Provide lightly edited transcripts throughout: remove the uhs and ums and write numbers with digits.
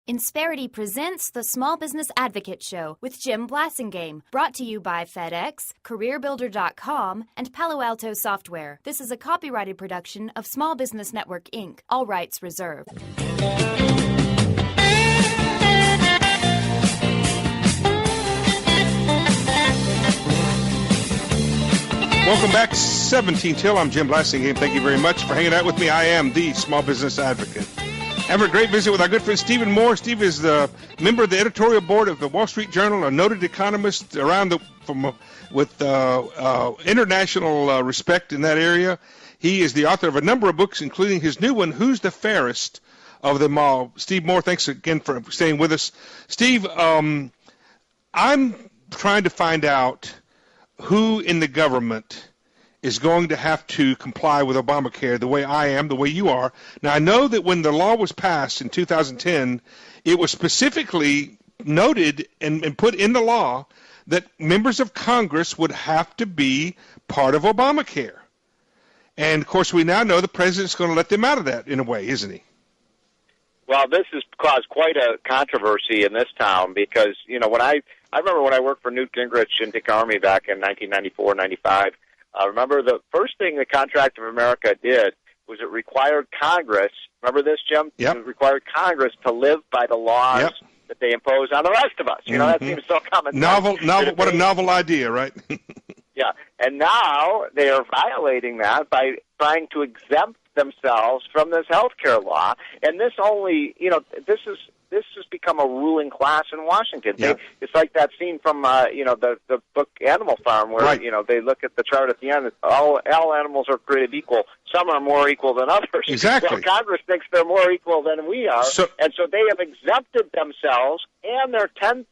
Insperity presents the Small Business Advocate Show with Jim Blasingame, brought to you by FedEx, CareerBuilder.com, and Palo Alto Software. This is a copyrighted production of Small Business Network, Inc., all rights reserved. Welcome back, 17 Till. I'm Jim Blasingame. Thank you very much for hanging out with me. I am the Small Business Advocate. Having a great visit with our good friend Stephen Moore. Steve is the member of the editorial board of the Wall Street Journal, a noted economist with international respect in that area. He is the author of a number of books, including his new one, Who's the Fairest of Them All? Steve Moore, thanks again for staying with us. Steve, I'm trying to find out who in the government is going to have to comply with Obamacare the way I am, the way you are. Now, I know that when the law was passed in 2010, it was specifically noted and put in the law that members of Congress would have to be part of Obamacare. And, of course, we now know the president's going to let them out of that in a way, isn't he? Well, this has caused quite a controversy in this town because, you know, I remember when I worked for Newt Gingrich in Dick Armey back in 1994, 95, remember the first thing the Contract of America did was it required Congress, remember this, Jim? Yep. It required Congress to live by the laws that they impose on the rest of us. You know, that seems so common. Novel, what a novel idea, right? Yeah, and now they are violating that by trying to exempt themselves from this health care law. And this only, you know, this has become a ruling class in Washington. Yep. It's like that scene from, the book Animal Farm where, right. you know, they look at the chart at the end. All animals are created equal. Some are more equal than others. Exactly. Well, Congress thinks they're more equal than we are. And so they have exempted themselves and their 10,000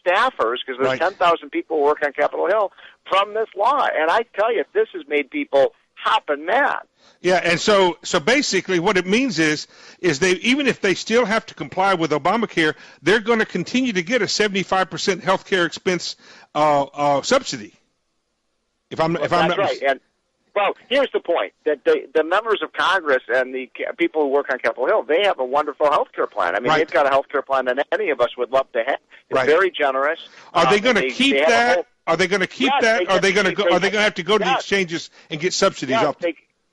staffers, because there's right. 10,000 people who work on Capitol Hill, from this law. And I tell you, this has made people hopping mad. Yeah, and so basically what it means is they, even if they still have to comply with Obamacare, they're going to continue to get a 75% health care expense subsidy. That's right. And well, here's the point: that the members of Congress and the people who work on Capitol Hill, they have a wonderful health care plan. I mean, right. They've got a health care plan that any of us would love to have. It's right. very generous. Are they going to keep that? Are they going to keep that? Are they going to have to go to the exchanges and get subsidies up?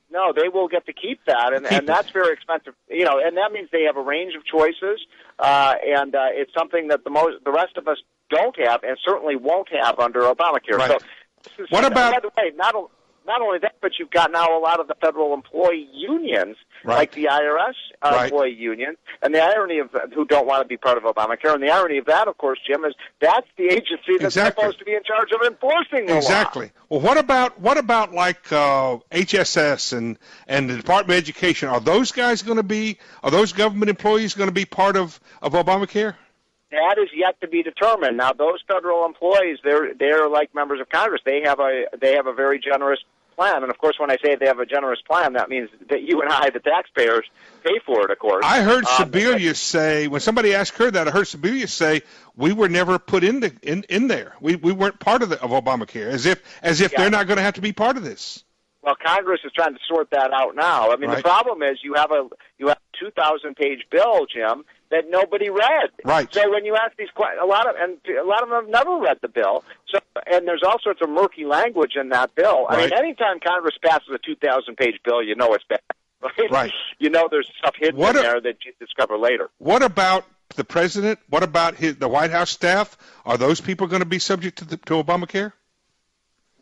No, they will get to keep that, and that's very expensive. You know, and that means they have a range of choices, and it's something that the rest of us don't have, and certainly won't have under Obamacare. Right. So, this is, what about? By the way, not only that, but you've got now a lot of the federal employee unions, right. like the IRS right. employee union, and the irony of who don't want to be part of Obamacare, and the irony of that, of course, Jim, is that's the agency that's exactly. supposed to be in charge of enforcing the law. Exactly. Well, what about like HSS and the Department of Education? Are those government employees going to be part of Obamacare? That is yet to be determined. Now, those federal employees, they're like members of Congress. They have a very generous plan, and of course, when I say they have a generous plan, that means that you and I, the taxpayers, pay for it. Of course. I heard Sebelius say, when somebody asked her that, I heard Sebelius say we were never put in there. We weren't part of Obamacare, as if they're not going to have to be part of this. Well, Congress is trying to sort that out now. I mean, right. The problem is you have a 2,000-page bill, Jim, that nobody read. Right. So when you ask a lot of them have never read the bill. So, and there's all sorts of murky language in that bill. Right. I mean, anytime Congress passes a 2,000-page bill, you know it's bad. Right. Right. You know there's stuff hidden in there that you discover later. What about the president? What about the White House staff? Are those people going to be subject to Obamacare?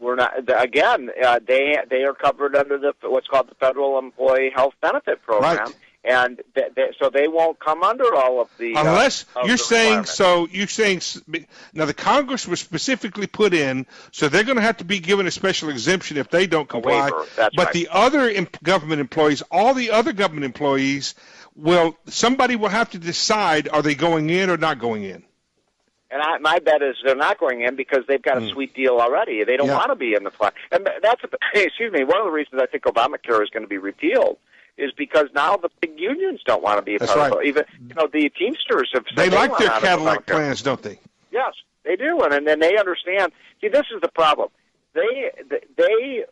We're not. Again, they are covered under what's called the Federal Employee Health Benefit Program. Right. And so they won't come under all of the unless you're saying so. You're saying now the Congress was specifically put in, so they're going to have to be given a special exemption if they don't comply. That's but right. The other government employees, all the other government employees, somebody will have to decide: are they going in or not going in? And my bet is they're not going in because they've got a sweet deal already. They don't want to be in the plan. And that's one of the reasons I think Obamacare is going to be repealed. Is because now the big unions don't want to be a part of it. Even the Teamsters have said they like their Cadillac plans, don't they? Yes, they do, and then they understand. See, this is the problem. The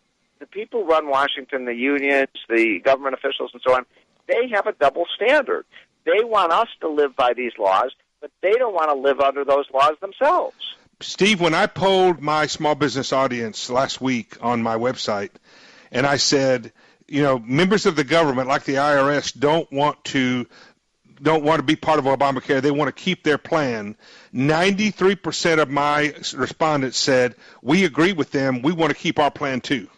people who run Washington, the unions, the government officials, and so on, they have a double standard. they want us to live by these laws, but they don't want to live under those laws themselves. Steve, when I polled my small business audience last week on my website, and I said, members of the government, like the IRS, don't want to be part of Obamacare. They want to keep their plan. 93% of my respondents said, we agree with them. We want to keep our plan too.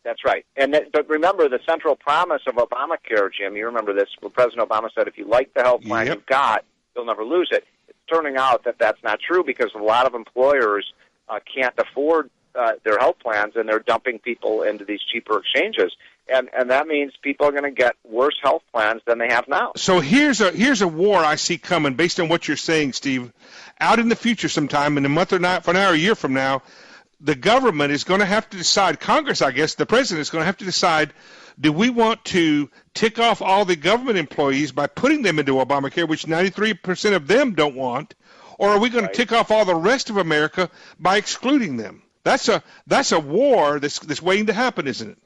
That's right. But remember, the central promise of Obamacare, Jim, you remember this, when President Obama said, if you like the health plan you've got, you'll never lose it. It's turning out that that's not true because a lot of employers can't afford their health plans, and they're dumping people into these cheaper exchanges. And that means people are going to get worse health plans than they have now. So here's a war I see coming based on what you're saying, Steve. Out in the future sometime, in a month or not, for now, a year from now, the government is going to have to decide, Congress, I guess, the president is going to have to decide, do we want to tick off all the government employees by putting them into Obamacare, which 93% of them don't want, or are we going to tick off all the rest of America by excluding them? That's a war that's waiting to happen, isn't it?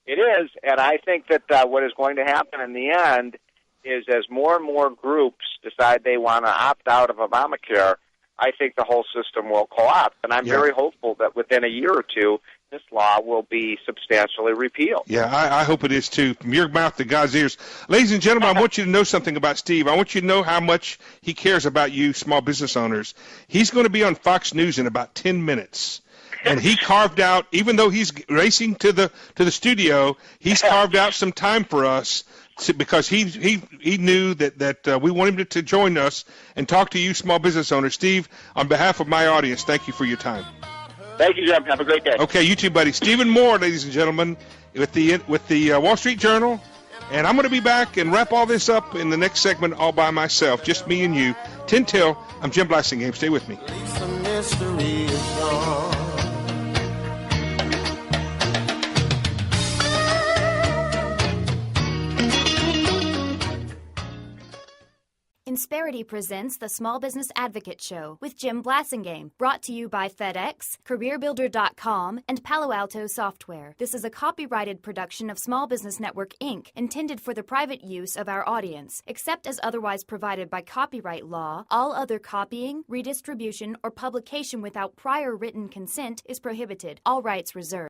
It is, and I think that what is going to happen in the end is as more and more groups decide they want to opt out of Obamacare, I think the whole system will collapse. And I'm very hopeful that within a year or two, this law will be substantially repealed. Yeah, I hope it is too. From your mouth to God's ears. Ladies and gentlemen, I want you to know something about Steve. I want you to know how much he cares about you, small business owners. He's going to be on Fox News in about 10 minutes. And he carved out, even though he's racing to the studio, he's carved out some time for us because he knew that we want him to join us and talk to you, small business owners. Steve, on behalf of my audience, thank you for your time. Thank you, Jim. Have a great day. Okay, you too, buddy. Stephen Moore, ladies and gentlemen, with the Wall Street Journal. And I'm going to be back and wrap all this up in the next segment all by myself, just me and you. 10 till. I'm Jim Blasingame. Stay with me. Insperity presents the Small Business Advocate Show with Jim Blasingame, brought to you by FedEx, CareerBuilder.com, and Palo Alto Software. This is a copyrighted production of Small Business Network, Inc., intended for the private use of our audience. Except as otherwise provided by copyright law, all other copying, redistribution, or publication without prior written consent is prohibited. All rights reserved.